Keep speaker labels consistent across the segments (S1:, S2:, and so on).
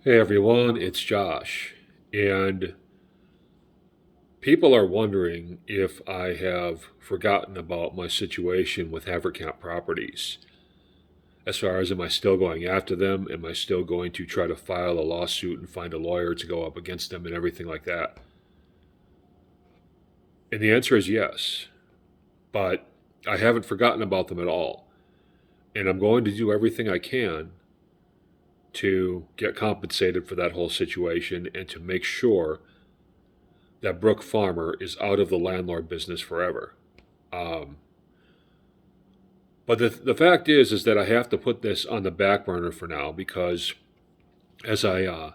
S1: Hey everyone, it's Josh. And people are wondering if I have forgotten about my situation with Haverkamp Properties. As far as am I still going after them? Am I still going to try to file a lawsuit and find a lawyer to go up against them and everything like that? And the answer is yes. But I haven't forgotten about them at all. And I'm going to do everything I can to get compensated for that whole situation and to make sure that Brook Farmer is out of the landlord business forever. Um, but the fact is that I have to put this on the back burner for now because, as I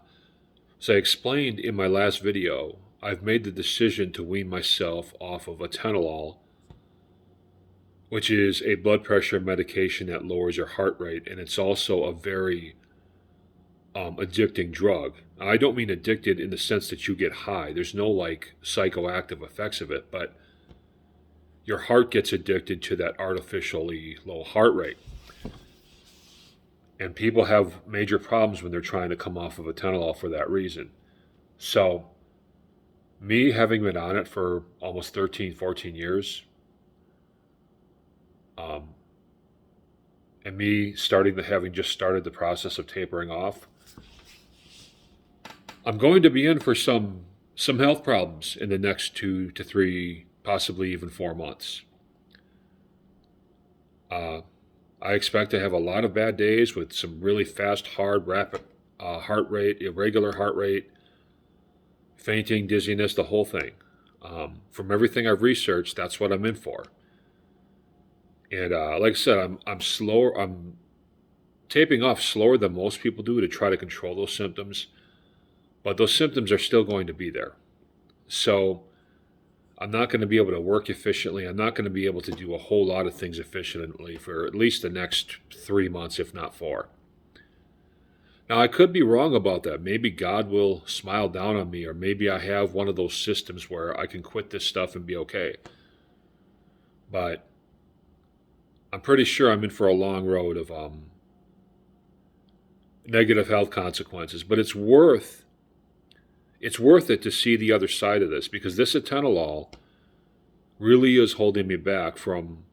S1: explained in my last video, I've made the decision to wean myself off of atenolol, which is a blood pressure medication that lowers your heart rate, and it's also a very addicting drug. I don't mean addicted in the sense that you get high. There's no like psychoactive effects of it, but your heart gets addicted to that artificially low heart rate. And people have major problems when they're trying to come off of atenolol for that reason. So, me having been on it for almost 13, 14 years, um, and me having just started the process of tapering off, I'm going to be in for some health problems in the next 2 to 3, possibly even 4 months. Uh, I expect to have a lot of bad days with some really fast, hard, rapid heart rate, irregular heart rate, fainting, dizziness, the whole thing. From everything I've researched, that's what I'm in for. And like I said, I'm slower. I'm taping off slower than most people do to try to control those symptoms, but those symptoms are still going to be there. So I'm not going to be able to work efficiently. I'm not going to be able to do a whole lot of things efficiently for at least the next 3 months, if not 4. Now, I could be wrong about that. Maybe God will smile down on me, or maybe I have one of those systems where I can quit this stuff and be okay. But I'm pretty sure I'm in for a long road of negative health consequences. But it's worth it to see the other side of this because this atenolol really is holding me back from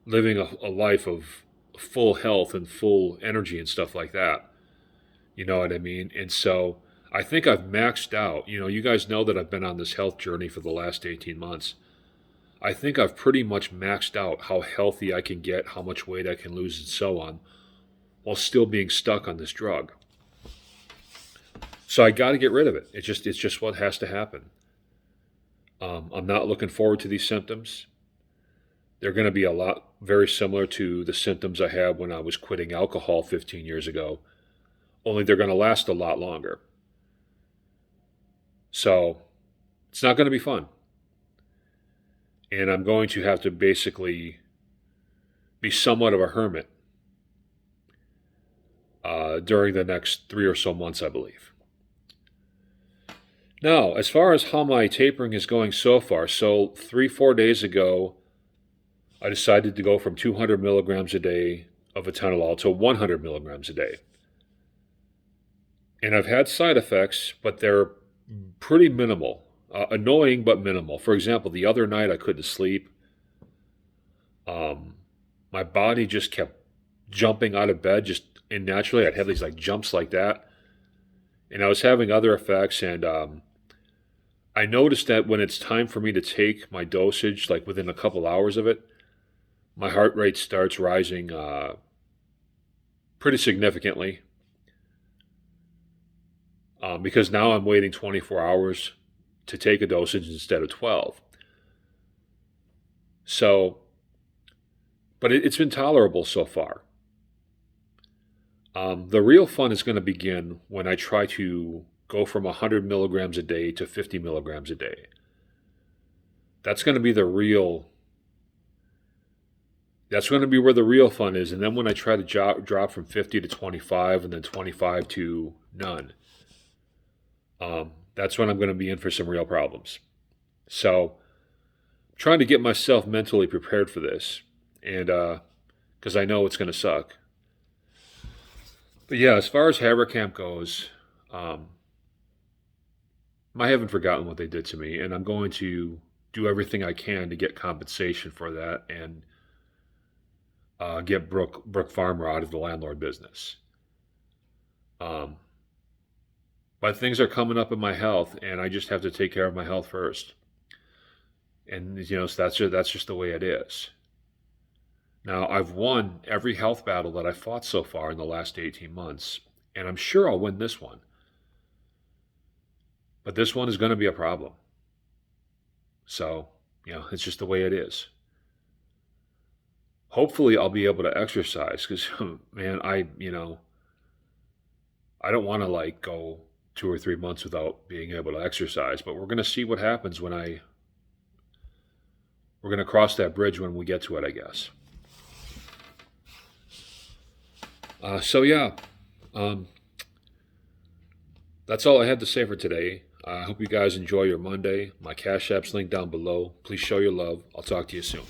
S1: living a life of full health and full energy and stuff like that. You know what I mean? And so I think I've maxed out. You guys know that I've been on this health journey for the last 18 months. I think I've pretty much maxed out how healthy I can get, how much weight I can lose, and so on, while still being stuck on this drug. So I got to get rid of it. It's just what has to happen. I'm not looking forward to these symptoms. They're going to be a lot very similar to the symptoms I had when I was quitting alcohol 15 years ago, only they're going to last a lot longer. So it's not going to be fun. And I'm going to have to basically be somewhat of a hermit during the next 3 or so months, I believe. Now, as far as how my tapering is going so far, so 3, 4 days ago, I decided to go from 200 milligrams a day of atenolol to 100 milligrams a day. And I've had side effects, but they're pretty minimal. Annoying, but minimal. For example, the other night I couldn't sleep. My body just kept jumping out of bed, just naturally. I'd have these like jumps like that. And I was having other effects, and I noticed that when it's time for me to take my dosage, like within a couple hours of it, my heart rate starts rising pretty significantly because now I'm waiting 24 hours to take a dosage instead of 12. So, but it's been tolerable so far. The real fun is going to begin when I try to go from 100 milligrams a day to 50 milligrams a day. That's going to be that's going to be where the real fun is. And then when I try to drop from 50 to 25 and then 25 to none, that's when I'm going to be in for some real problems. So I'm trying to get myself mentally prepared for this, and because I know it's going to suck. But yeah, as far as Haverkamp goes, um, I haven't forgotten what they did to me, and I'm going to do everything I can to get compensation for that and get Brook Farmer out of the landlord business. Um, but things are coming up in my health, and I just have to take care of my health first. And so that's just the way it is. Now I've won every health battle that I fought so far in the last 18 months, and I'm sure I'll win this one. But this one is going to be a problem. So, it's just the way it is. Hopefully I'll be able to exercise because, man, I don't want to like go 2 or 3 months without being able to exercise, but we're going to see what happens we're going to cross that bridge when we get to it, I guess. So yeah, um, that's all I had to say for today. I hope you guys enjoy your Monday. My Cash App's linked down below. Please show your love. I'll talk to you soon.